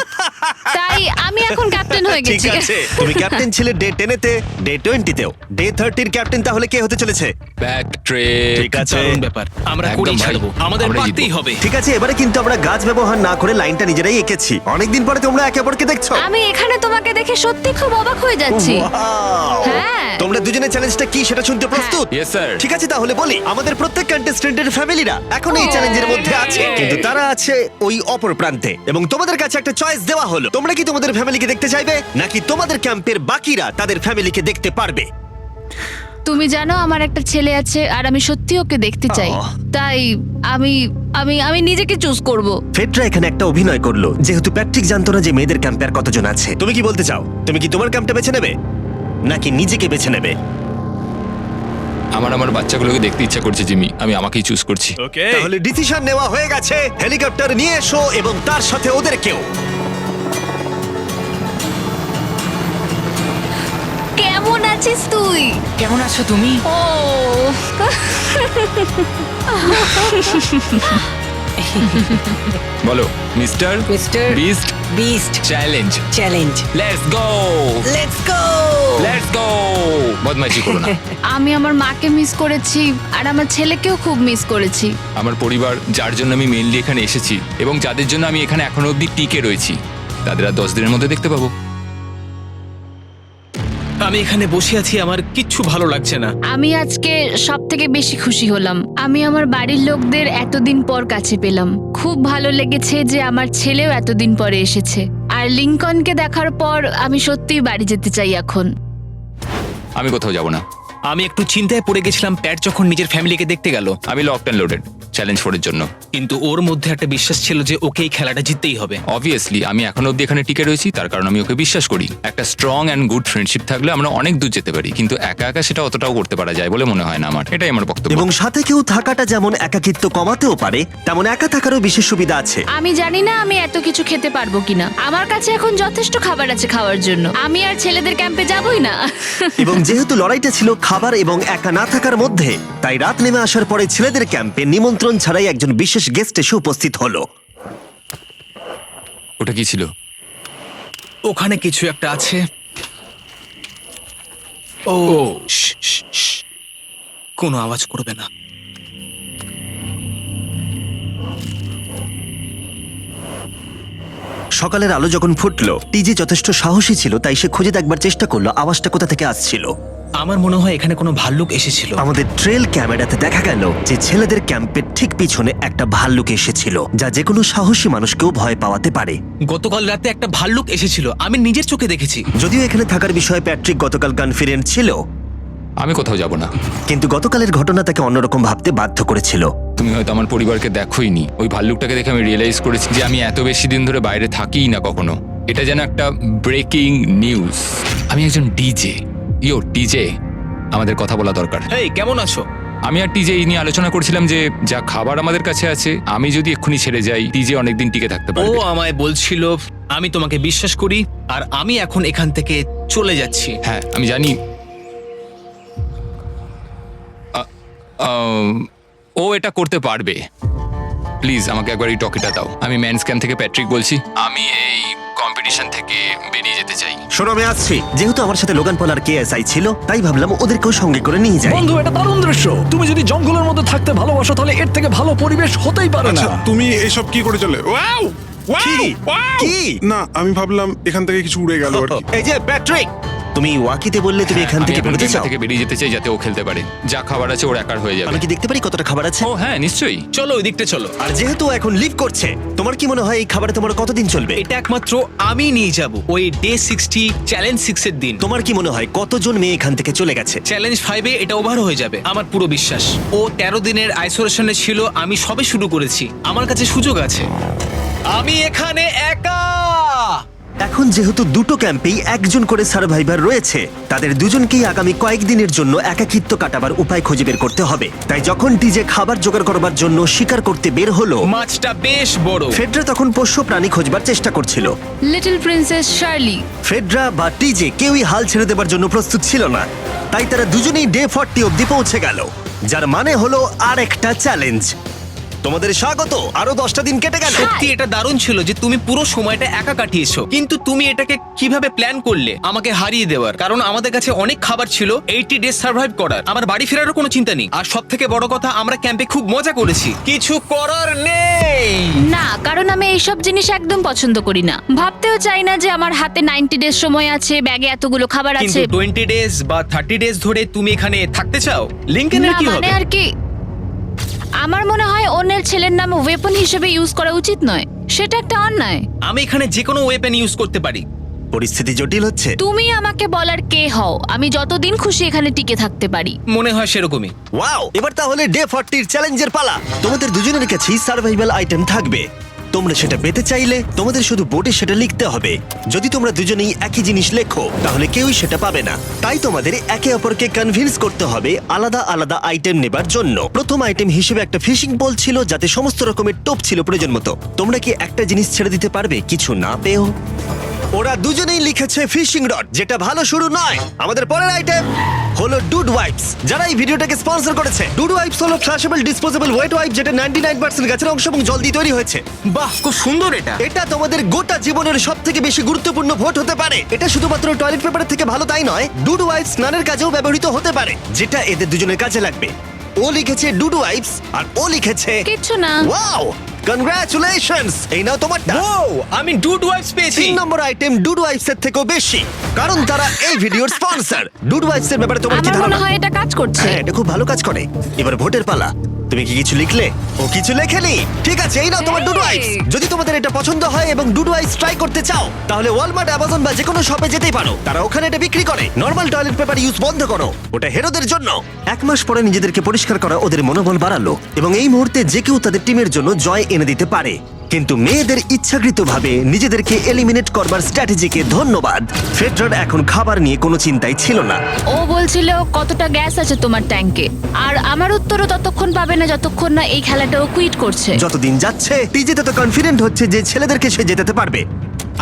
তাই আমি এখন ক্যাপ্টেন হয়ে ঠিক গেছি। আছে, তুমি ক্যাপ্টেন ছিলে ডে 10-তে, ডে 20-তেও। ডে 30-র ক্যাপ্টেন তাহলে কে হতে চলেছে? ব্যাকট্রেক। ঠিক আছে, দারুণ ব্যাপার। আমরা একদম করেই ভাই, ছাড়বো, আমাদের আমরাই পারতেই জিতবো। হবে। ঠিক আছে, এবারে কিন্তু আমরা গাছ ব্যবহার না করে লাইনটা নিজেরাই এঁকেছি। অনেকদিন পরে তোমরা একে অপরকে দেখছো। আমি এখানে তোমাকে দেখে সত্যি খুব অবাক হয়ে যাচ্ছি। Wow! হ্যাঁ। তোমরা দুজনের চ্যালেঞ্জটা কি সেটা শুনতে প্রস্তুত? Yes, sir. ঠিক আছে, তাহলে বলি, আমাদের প্রত্যেক কন্টেস্টেন্টের ফ্যামিলিরা এখন এই চ্যালেঞ্জের মধ্যে আছে, কিন্তু তারা আছে ওই অপর প্রান্তে। এবং তোমাদের কাছে একটা চয়েস দেওয়া হলো, তোমরা কি তোমাদের ফ্যামিলিকে দেখতে চাইবে নাকি তোমাদের ক্যাম্পের বাকিরা তাদের ফ্যামিলিকে দেখতে পারবে? তুমি জানো আমার একটা ছেলে আছে আর আমি সত্যি ওকে দেখতে চাই। আহ। তাই আমি আমি আমি নিজেকে চুজ করব। ফেডরা এখানে একটা অভিনয় করলো, যেহেতু প্যাট্রিক জানতো না যে মেয়েদের ক্যাম্পে আর কতজন আছে। তুমি কি বলতে চাও? তুমি কি তোমার ক্যাম্পটা বেছে নেবে নাকি নিজেকে বেছে নেবে? আমার বাচ্চাগুলোকে দেখতে ইচ্ছা করছে জিমি। আমি আমাকেই চুজ করছি। তাহলে ডিসিশন নেওয়া হয়ে গেছে। হেলিকপ্টার নিয়ে এসো এবং তার সাথে ওদেরকেও। কেমন আছিস তুই? কেমন আছো তুমি? ও বলো mister mister beast beast challenge. Challenge. Let's go, let's go. Let's go. বদমাইশি করো না। আমি আমার মাকে মিস করেছি আর আমার ছেলেকেও খুব মিস করেছি। আমার পরিবার, যার জন্য আমি মেইনলি এখানে এসেছি এবং যাদের জন্য আমি এখানে এখনো অবধি টিকে রয়েছি, তাদের আর 10 দিনের মধ্যে দেখতে পাবো। আমি এখানে বসে আছি, আমার কিচ্ছু ভালো লাগছে না। আমি আজকে সব থেকে বেশি খুশি হলাম। আমি আমার বাড়ির লোকদের এতদিন পর কাছে পেলাম। খুব ভালো লেগেছে যে আমার ছেলেও এতদিন পরে এসেছে। আর লিংকনকে দেখার পর আমি সত্যিই বাড়ি যেতে চাই এখন। আমি কোথাও যাব না। আমি একটু চিন্তায় পড়ে গেছিলাম প্যাট যখন নিজের ফ্যামিলিকে দেখতে গেল, আমি লকড অ্যান্ড লোডেড চ্যালেঞ্জ 4 এর জন্য। কিন্তু ওর মধ্যে একটা বিশ্বাস ছিল যে ওকে এই খেলাটা জিততেই হবে। অবভিয়াসলি আমি এখনো অব্দি এখানে টিকে রয়েছি, তার কারণ আমি ওকে বিশ্বাস করি। একটা স্ট্রং অ্যান্ড গুড ফ্রেন্ডশিপ থাকলে আমরা অনেক দূর যেতে পারি, কিন্তু একা একা সেটা অতটাও করতে পারা যায় বলে মনে হয় না আমার। এটাই আমার বক্তব্য। এবং সাথে কেউ থাকাটা যেমন একাকিত্ব কমাতেও পারে, তেমন একা থাকারও বিশেষ সুবিধা আছে। আমি জানি না আমি এত কিছু খেতে পারবো কিনা। আমার কাছে এখন যথেষ্ট খাবার আছে খাওয়ার জন্য। আমি আর ছেলেদের ক্যাম্পে যাবই না। এবং যেহেতু লড়াইটা ছিল খাবার এবং একা না থাকার মধ্যে, তাই রাত নেমে আসার পরে ছেলেদের ক্যাম্পে নিমন্ত্রণ ছাড়াই একজন বিশেষ গেস্ট এসে উপস্থিত হলো। ওটা কি ছিল? ওখানে কিছু একটা আছে। ও শ্, শ্, শ্। কোনো আওয়াজ করবে না। সকালের আলো যখন ফুটলো, টিজি যথেষ্ট সাহসী ছিল, তাই সে খুঁজে দেখবার চেষ্টা করলো আওয়াজটা কোথা থেকে আসছিল। আমার মনে হয় এখানে কোনো ভাল্লুক এসেছিল। আমাদের ট্রেল ক্যামেরাতে দেখা গেল যে ছেলেদের ক্যাম্পের ঠিক পিছনে একটা ভাল্লুক এসেছিল, যা যে কোনো সাহসী মানুষকেও ভয় পাওয়াতে পারে। গতকাল রাতে একটা ভাল্লুক এসেছিল, আমি নিজের চোখে দেখেছি। যদিও এখানে থাকার বিষয়ে প্যাট্রিক গতকাল কনফিডেন্ট ছিল, আমি কোথাও যাব না। কিন্তু গতকালের ঘটনা তাকে অন্যরকম ভাবতে বাধ্য করেছিল। তুমি হয়তো আমার পরিবারকে দেখোইনি। ওই ভাল্লুকটাকে দেখে আমি রিয়েলাইজ করেছি যে আমি এত বেশি দিন ধরে বাইরে থাকিই না কখনো। এটা যেন একটা ব্রেকিং নিউজ। আমি একজন ডিজে। ডিজে, আমাদের কথা বলা দরকার। এই কেমন আছো? আমি আর টিজে এই নিয়ে আলোচনা করছিলাম যে যা খাবার আমাদের কাছে আছে, আমি যদি এক্ষুনি ছেড়ে যাই টিজে অনেকদিন টিকে থাকতে ও পারবে। আমায় বলছিল আমি তোমাকে বিশ্বাস করি, আর আমি এখন এখান থেকে চলে যাচ্ছি। হ্যাঁ আমি জানি। ও এটা করতে পারবে। প্লিজ আমাকে একবার এই টকিটা দাও। আমি ম্যানস ক্যাম্প থেকে প্যাট্রিক বলছি। আমি এই কম্পিটিশন থেকে বেরিয়ে যেতে চাই। শোনো, আমি আসছি। যেহেতু আমার সাথে লোগান পল আর কেএসআই ছিল, তাই ভাবলাম ওদেরকেও সঙ্গে করে নিয়ে যাই। বন্ধু, এটা দারুণ দৃশ্য। তুমি যদি জঙ্গলের মধ্যে থাকতে ভালোবাসো তাহলে এর থেকে ভালো পরিবেশ হতেই পারে না। আচ্ছা, তুমি এসব কি করে চলে? ওয়াও কি? কি? না, আমি ভাবলাম এখান থেকে কিছু উড়ে গেল আর কি। এই যে প্যাট্রিক, তুমি ওয়াকিতে বললে তুমি এখান আমি থেকে এখন বেরোতে গেমটা চাও। থেকে বেরিয়ে যেতে চাই যাতে ও খেলতে পারে। যা খাবার আছে ওর একার হয়ে যাবে। আমি কি দেখতে পারি কতটা খাবার আছে? ও হ্যাঁ নিশ্চয়ই। চলো ওই দিকটা চলো। আর যেহেতু ও এখন লিভ করছে, তোমার কি মনে হয় এই খাবারে তোমার কতদিন চলবে? এটা একমাত্র আমি নিয়ে যাব ওই ডে 60 চ্যালেঞ্জ 6 এর দিন। তোমার কি মনে হয় কতজন মেয়ে এখান থেকে চলে গেছে? চ্যালেঞ্জ 5 এ এটা ওভার হয়ে যাবে, আমার পুরো বিশ্বাস। ও 13 দিনের আইসোলেশনে ছিল, আমি সবে শুরু করেছি। আমার কাছে সুযোগ আছে। আমি এখানে একা। এখন যেহেতু দুটো ক্যাম্পেই একজন করে সার্ভাইভার রয়েছে, তাদের দুজনকেই আগামী কয়েকদিনের জন্য একাকিত্ব কাটাবার উপায় খুঁজে বের করতে হবে। তাই যখন টিজে খাবার জোগাড় করবার জন্য শিকার করতে বের হলো, মাছটা বেশ বড়। ফেডরা তখন পোষ্য প্রাণী খোঁজবার চেষ্টা করছিল। Little princess Shirley. ফেডরা বা টিজে কেউই হাল ছেড়ে দেবার জন্য প্রস্তুত ছিল না, তাই তারা দুজনেই ডে 40 অব্দি পৌঁছে গেল, যার মানে হলো আরেকটা চ্যালেঞ্জ। তোমাদের স্বাগত। আরো 10টা দিন কেটে গেল। সত্যি এটা দারুণ ছিল যে তুমি পুরো সময়টা একা কাটিয়েছো, কিন্তু তুমি এটাকে কিভাবে প্ল্যান করলে আমাকে হারিয়ে দেওয়ার? কারণ আমাদের কাছে অনেক খাবার ছিল 80 ডেজ সার্ভাইভ করার। আমার বাড়ি ফেরারও কোনো চিন্তা নেই। আর সব থেকে বড় কথা, আমরা ক্যাম্পে খুব মজা করেছি। কিছু করার নেই। না, কারণ আমি এইসব জিনিস একদম পছন্দ করি না। ভাবতেও চাই না যে আমার হাতে 90 ডেজ সময় আছে, ব্যাগে এতগুলো খাবার কিন্তু আছে। 20 ডেজ বা 30 ডেজ ধরে তুমি এখানে থাকতে চাও? লিংকেনের না, কি মানে হবে? আর কি, আমার মনে হয় অন্যের ছেলের নাম ওয়েপন হিসেবে ইউজ করা উচিত নয়। সেটা একটা অন্যায়। আমি এখানে যে কোনো ওয়েপেন ইউজ করতে পারি। পরিস্থিতি জটিল হচ্ছে। তুমি আমাকে বলার কে হও? আমি যতদিন খুশি এখানে টিকে থাকতে পারি। মনে হয় সেরকমই। ওয়াও, এবার তাহলে ডে 40 চ্যালেঞ্জের পালা। তোমাদের দুজনের কাছেই সার্ভাইভাল আইটেম থাকবে। তোমরা সেটা পেতে চাইলে তোমাদের শুধু বোর্ডে সেটা লিখতে হবে। যদি তোমরা দুজনেই একই জিনিস লেখো, তাহলে কেউই সেটা পাবে না। তাই তোমাদের একে অপরকে কনভিন্স করতে হবে আলাদা আলাদা আইটেম নেবার জন্য। প্রথম আইটেম হিসেবে একটা ফিশিং পোল ছিল, যাতে সমস্ত রকমের টোপ ছিল প্রয়োজন মতো। তোমরা কি একটা জিনিস ছেড়ে দিতে পারবে কিছু না পেও? ওরা দুজনেই লিখেছে ফিশিং রড, যেটা ভালো শুরু নয়। আমাদের পরের আইটেম হলো ডুড ওয়াইপস, যারা এই ভিডিওটাকে স্পন্সর করেছে। ডুড ওয়াইপস হলো ফ্লাশেবল ডিসপোজেবল ওয়েট ওয়াইপ, যেটা 99% গাছের অংশ এবং জল দিয়ে তৈরি হয়েছে। বাহ, খুব সুন্দর এটা। এটা তোমাদের গোটা জীবনের সবথেকে বেশি গুরুত্বপূর্ণ ভোট হতে পারে। এটা শুধুমাত্র টয়লেট পেপারের থেকে ভালো তাই নয়, ডুড ওয়াইপস স্নানের কাজেও ব্যবহৃত হতে পারে, যেটা এদের দুজনের কাজে লাগবে। ও লিখেছে ডুড ওয়াইপস, আর ও লিখেছে কিচ্ছু না। Wow, congratulations. এই নাও তোমারটা। ও, আমি ডুড ওয়াইপস পেয়েছি। 3 নম্বর আইটেম ডুড ওয়াইপস এর থেকেও বেশি, কারণ তারা এই ভিডিওর স্পন্সর। ডুড ওয়াইপস এর ব্যাপারে তোমার কি আমার মনে ধারণা? হয় এটা কাজ করছে। হ্যাঁ, এটা খুব ভালো কাজ করে। এবার ভোটের পালা। তুমি কি কিছু লিখলে? ও কিছু লেখেনি। ঠিক আছে, এই নাও তোমার ডুডু আইস। যদি তোমাদের এটা পছন্দ হয় এবং ডুডু আইস ট্রাই করতে চাও তাহলে ওয়ালমার্ট, অ্যামাজন বা যে কোনো শপে যেতেই পারো। তারা ওখানে এটা বিক্রি করে। নর্মাল টয়লেট পেপার ইউজ বন্ধ করো, ওটা হেরোদের জন্য। 1 মাস পরে নিজেদেরকে পরিষ্কার করা ওদের মনোবল বাড়ালো এবং এই মুহূর্তে যে কেউ তাদের টিমের জন্য জয় এনে দিতে পারে। কিন্তু মেয়েদের ইচ্ছাকৃতভাবে নিজেদেরকে এলিমিনেট করবার স্ট্র্যাটেজিকে ধন্যবাদ। ফেডরার এখন খাবার নিয়ে কোনো চিন্তাই ছিল না। ও বলছিল কতটা গ্যাস আছে তোমার ট্যাঙ্কে, আর আমার উত্তরও ততক্ষণ পাবে না যতক্ষণ না এই খেলাটাও কুইট করছে। যতদিন যাচ্ছে টিজে তত কনফিডেন্ট হচ্ছে যে ছেলেদেরকে সে জেতাতে পারবে।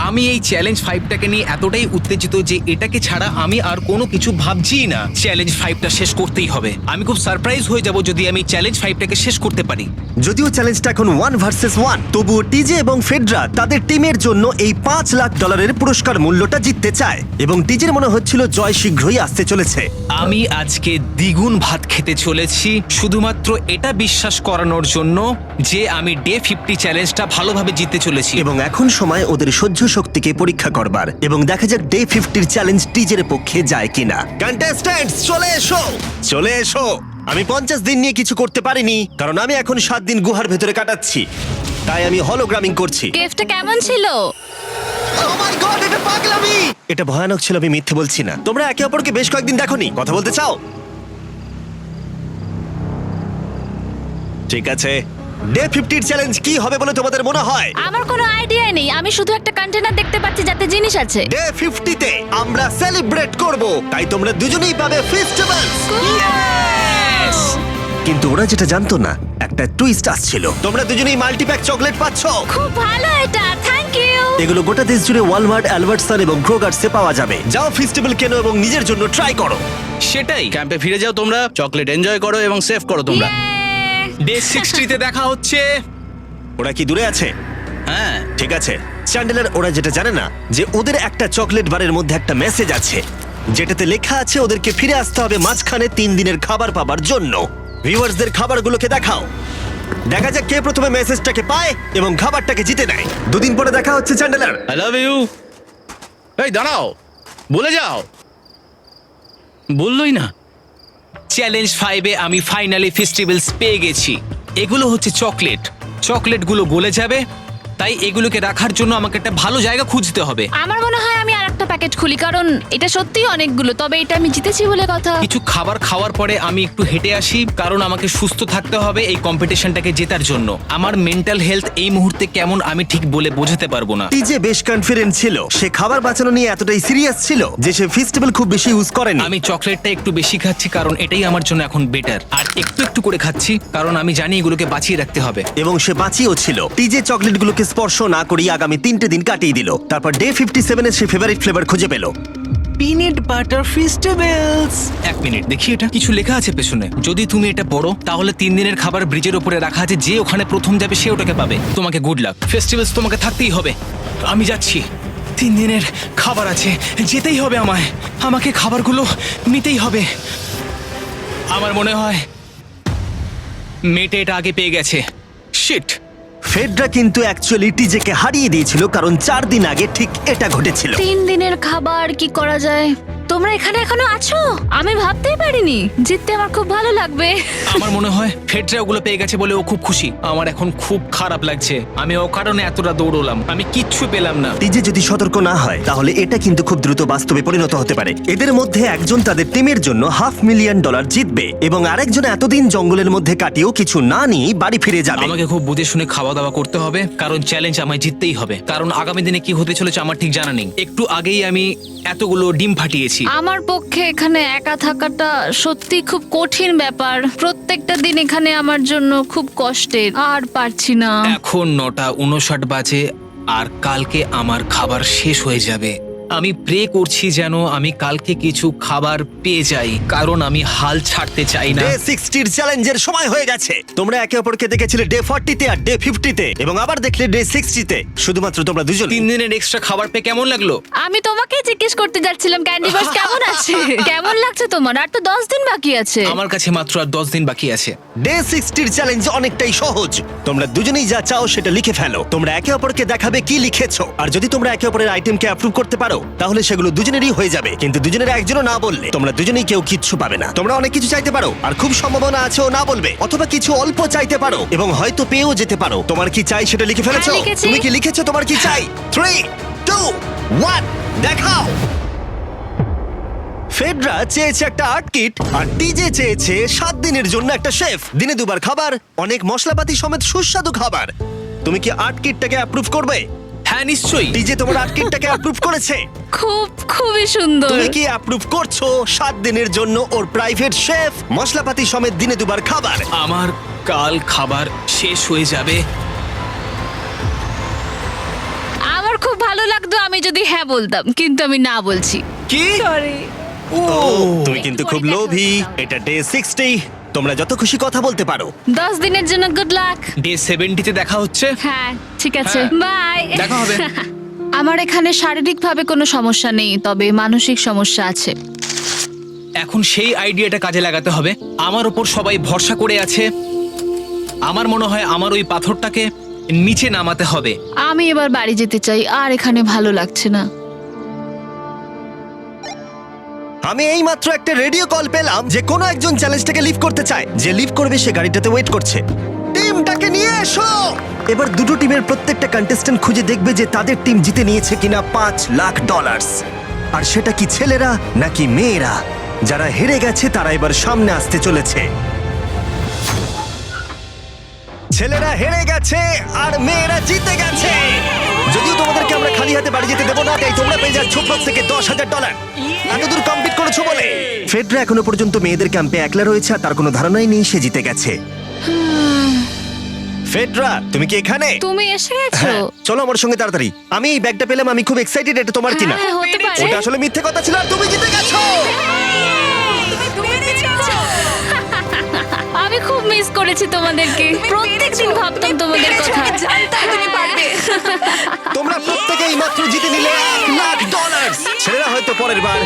আমি এই চ্যালেঞ্জ 5টাকে নিয়ে এতটাই উত্তেজিত যে এটাকে ছাড়া আমি আর কোনো কিছু ভাবছিই না। চ্যালেঞ্জ 5টা শেষ করতেই হবে। আমি খুব সারপ্রাইজ হয়ে যাব যদি আমি চ্যালেঞ্জ 5টাকে শেষ করতে পারি। যদিও চ্যালেঞ্জটা এখন 1 ভার্সেস 1, তবুও টিজে এবং ফেডরা তাদের টিমের জন্য এই $5 লাখ পুরস্কার মূল্যটা জিততে চায় এবং টিজের মনে হচ্ছিল জয় শীঘ্রই আসতে চলেছে। আমি আজকে দ্বিগুণ ভাত খেতে চলেছি শুধুমাত্র এটা বিশ্বাস করানোর জন্য যে আমি ডে 50 চ্যালেঞ্জটা ভালোভাবে জিততে চলেছি। এবং এখন সময় ওদের সহ্য শক্তিকে পরীক্ষা করবার এবং দেখা যাক ডে 50 চ্যালেঞ্জ টিজের পক্ষে যায় কিনা। কন্টেস্ট্যান্টস চলে এসো, চলে এসো। আমি 50 দিন নিয়ে কিছু করতে পারিনি কারণ আমি এখন 7 দিন গুহার ভেতরে কাটাচ্ছি, তাই আমি হলোগ্রামিং করছি। কেভটা কেমন ছিল? Oh my God, এটা পাগলামি! এটা ভয়ানক ছিল, আমি মিথ্যে বলছি না। তোমরা একে অপরকে বেশ কয়েকদিন দেখোনি, কথা বলতে চাও? ঠিক আছে, ডে 50 চ্যালেঞ্জ কি হবে বলে তোমাদের মনে হয়? আমার কোনো আইডিয়া নেই, আমি শুধু একটা কন্টেনার দেখতে পাচ্ছি যাতে জিনিস আছে। ডে 50 তে আমরা সেলিব্রেট করব, তাই তোমরা দুজনেই পাবে ফেস্টিভ্যালস। কিন্তু ওরা যেটা জানতো না, একটা টুইস্ট আসছিল। তোমরা দুজনেই মাল্টিপ্যাক চকলেট পাচ্ছ। খুব ভালো এটা, থ্যাংক ইউ। এগুলো গোটা দেশ জুড়ে ওয়ালমার্ট, অ্যালবার্টসন এবং ক্রোগার্সে পাওয়া যাবে। যাও ফেস্টিভ্যাল কেনো এবং নিজের জন্য ট্রাই করো। সেটাই। ক্যাম্পে ফিরে যাও তোমরা, চকলেট এনজয় করো এবং সেভ করো তোমরা। ডে 60তে দেখা হচ্ছে। ওরা কি দূরে আছে? হ্যাঁ, ঠিক আছে চ্যান্ডেলার, ওরা যেটা জানে না যে ওদের একটা চকলেট বারের মধ্যে একটা মেসেজ আছে যেটাতে লেখা আছে ওদেরকে ফিরে আসতে হবে মাঝখানে 3 দিনের খাবার পাবার জন্য। ভিউয়ার্সদের খাবারগুলোকে দেখাও, দেখা যাক কে প্রথমে মেসেজটাকে পায় এবং খাবারটাকে জিতে নেয়। 2 দিন পরে দেখা হচ্ছে চ্যান্ডেলার। I love you. এই দাঁড়াও, বলে যাও। বললোই না। চ্যালেঞ্জ 5-এ আমি ফাইনালি ফেস্টিভ্যালস পেয়ে গেছি। এগুলো হচ্ছে চকলেট। চকলেটগুলো গলে যাবে, তাই এগুলোকে রাখার জন্য আমাকে একটা ভালো জায়গা খুঁজতে হবে। আমার মনে হয় আমি আরেকটা প্যাকেট খুলি, কারণ এটা সত্যিই অনেকগুলো, তবে এটা আমি জিতেছি বলে কথা। কিছু খাবার খাওয়ার পরে আমি একটু হেঁটে আসি, কারণ আমাকে সুস্থ থাকতে হবে এই কম্পিটিশনটাকে জেতার জন্য। আমার মেন্টাল হেলথ এই মুহূর্তে কেমন আমি ঠিক বলে বোঝাতে পারবো না। টিজে বেশ কনফিডেন্ট ছিল, সে খাবার বাঁচানো নিয়ে এতটাই সিরিয়াস ছিল যে সে ফেস্টিভ্যাল খুব বেশি ইউজ করেনি। আমি চকলেটটা একটু বেশি খাচ্ছি কারণ এটাই আমার জন্য এখন বেটার, আর একটু একটু করে খাচ্ছি কারণ আমি জানি এগুলোকে বাঁচিয়ে রাখতে হবে। এবং সে বাঁচিয়েও ছিল। টিজে চকলেটগুলোকে স্পর্শ না করেই আগামী 3টে দিন কাটিয়ে দিল। তারপর ডে 57-এ সে ফেভারিট ফ্লেভার খুঁজে পেল। Peanut butter festivals. 1 মিনিট দেখি, এটা কিছু লেখা আছে পেছনে। যদি তুমি এটা পড়ো তাহলে 3 দিনের খাবার ব্রিজের উপরে রাখা আছে, যে ওখানে প্রথম যাবে সে ওটাকে পাবে। তোমাকে গুড লাক। ফেস্টিভ্যালস তোমাকে থাকতেই হবে। আমি যাচ্ছি, 3 দিনের খাবার আছে, যেতেই হবে আমায়। আমাকে খাবারগুলো নিতেই হবে। আমার মনে হয় মেয়েটা এটা আগে পেয়ে গেছে। শিট। ফেডরা কিন্তু অ্যাকচুয়ালি টিজেকে হারিয়ে দিয়েছিল কারণ 4 দিন আগে ঠিক এটা ঘটেছিল। 3 দিনের খাবার কি করা যায়? তোমরা এখানে এখনো আছো? আমি ভাবতেই পারিনি। জিততে আমার খুব ভালো লাগবে। আমার মনে হয় ফেডরা ওগুলো পেয়ে গেছে বলে ও খুব খুশি। আমার এখন খুব খারাপ লাগছে। আমি ও কারণে এতটা দৌড়লাম, আমি কিচ্ছু পেলাম না। টিজে যদি সতর্ক না হয় তাহলে এটা কিন্তু খুব দ্রুত বাস্তবে পরিণত হতে পারে। এদের মধ্যে একজন তাদের টিমের জন্য $500,000 জিতবে এবং আরেকজন এতদিন জঙ্গলের মধ্যে কাটিয়েও কিছু না নিয়ে বাড়ি ফিরে যাবে। আমাকে খুব বুঝে শুনে খাওয়া দাওয়া করতে হবে, কারণ চ্যালেঞ্জ আমায় জিততেই হবে। কারণ আগামী দিনে কি হতে চলেছে আমার ঠিক জানা নেই। একটু আগেই আমি এতগুলো ডিম ফাটিয়েছি। আমার পক্ষে এখানে একা থাকাটা সত্যি খুব কঠিন ব্যাপার। প্রত্যেকটা দিন এখানে আমার জন্য খুব কষ্টের, আর পারছি না। এখন 9:59 বাজে আর কালকে আমার খাবার শেষ হয়ে যাবে। আমি প্রে করছি যেন আমি কালকে কিছু খাবার পেয়ে যাই, কারণ আমি হাল ছাড়তে চাই না। ডে 60-র চ্যালেঞ্জের সময় হয়ে গেছে। তোমরা একে অপরকে দেখেছিলে ডে 40-তে আর ডে 50-তে এবং আবার দেখলে ডে 60-তে। শুধুমাত্র তোমরা দুজন। 3 দিনের এক্সট্রা খাবার পেয়ে কেমন লাগলো? আমি তোমাকে জিজ্ঞেস করতে যাচ্ছিলাম ক্যান্ডি বাস কেমন আছে। কেমন লাগছে তোমার? আর তো 10 দিন বাকি আছে। আমার কাছে মাত্র আর 10 দিন বাকি আছে। ডে 60-র চ্যালেঞ্জ অনেকটাই সহজ। তোমরা দুজনেই যা চাও সেটা লিখে ফেলো। তোমরা একে অপরকে দেখাবে কি লিখেছো, আর যদি তোমরা একে অপরের আইটেমকে অ্যাপ্রুভ করতে পারো তাহলে সেগুলো দুজনেরই হয়ে যাবে, কিন্তু দুজনের একজনও না বললে তোমরা দুজনেই কেউ কিচ্ছু পাবে না। তোমরা অনেক কিছু চাইতে পারো আর খুব সম্ভাবনা আছে ও না বলবে, অথবা কিছু অল্প চাইতে পারো এবং হয়তো পেয়েও যেতে পারো। তোমার কি চাই সেটা লিখে ফেলেছো? হ্যাঁ, লিখেছি। তুমি কি লিখেছো তোমার কি চাই? 3, 2, 1 দেখাও। ফেডরা চেয়েছে একটা আর্ট কিট আর টিজে চেয়েছে 7 দিনের জন্য একটা শেফ, দিনে 2 বার খাবার, অনেক মশলাপাতি সমেত সুস্বাদু খাবার। তুমি কি আর্ট কিটটাকে অ্যাপ্রুভ করবে? হ্যাঁ নিশ্চয়ই। টিজে তোমার আর্ট কিটটাকে অ্যাপ্রুভ করেছে। খুবই সুন্দর। তুমি কি অ্যাপ্রুভ করছো 7 দিনের জন্য ওর প্রাইভেট শেফ, মশলাপাতি সমেত দিনে 2 বার খাবার? আমার কাল খাবার শেষ হয়ে যাবে। আমার খুব ভালো লাগতো আমি যদি হ্যাঁ বলতাম, কিন্তু আমি না বলছি। কি? ও তুমি কিন্তু খুব লোভী। এটা ডে 60, তোমরা যত খুশি কথা বলতে পারো। 10 দিনের জন্য গুড লাক। ডে 70-তে দেখা হচ্ছে। হ্যাঁ ঠিক আছে, হ্যাঁ, বাই। দেখা হবে। আমার এখানে শারীরিকভাবে কোনো সমস্যা নেই, তবে মানসিক সমস্যা আছে। এখন সেই আইডিয়াটা কাজে লাগাতে হবে। আমার উপর সবাই ভরসা করে আছে। আমার মনে হয় আমার ওই পাথরটাকে নিচে নামাতে হবে। আমি এবার বাড়ি যেতে চাই, আর এখানে ভালো লাগছে না। আমি এইমাত্র একটা রেডিও কল পেলাম যে কোনো একজন চ্যালেঞ্জটাকে লিভ করতে চায়। যে লিভ করবে সে গাড়িটাতে ওয়েট করছে। টিমটাকে নিয়ে এসো। এবার দুটো টিমের প্রত্যেকটা কন্টেস্ট্যান্ট খুঁজে দেখবে যে তাদের টিম জিতে নিয়েছে কিনা $5 লাখ। আর সেটা কি ছেলেরা নাকি মেয়েরা? যারা হেরে গেছে তারা এবার সামনে আসতে চলেছে। ছেলেরা হেরে গেছে আর মেয়েরা জিতে গেছে। যদিও তোমাদেরকে আমরা খালি হাতে বাড়ি যেতে দেবো না, তাই তোমরা পেয়ে যাচ্ছ প্রত্যেকে $10,000। এতদূর কমপ্লিট করেছো বলে। ফেডরা এখনো পর্যন্ত মেয়েদের ক্যাম্পে একলা রয়েছে আর তার কোনো ধারণাই নেই সে জিতে গেছে। ফেডরা তুমি কি এখানে? তুমি এসে গেছো? হ্যাঁ, চলো আমার সঙ্গে তাড়াতাড়ি। আমি এই ব্যাগটা পেলাম, আমি খুব এক্সাইটেড। এটা তোমার কিনা? হ্যাঁ, হতে পারে। ওটা আসলে মিথ্যে কথা ছিল আর তুমি জিতে গেছো। আমি খুব মিস করেছি তোমাদেরকে। প্রত্যেকদিন ভাবতাম তোমাদের কথা। জানতাম তুমি পারবে। তোমরা প্রত্যেকেই মাত্র জিতে নিলে $1 লাখ। ছেলেরা হয়তো পরের বার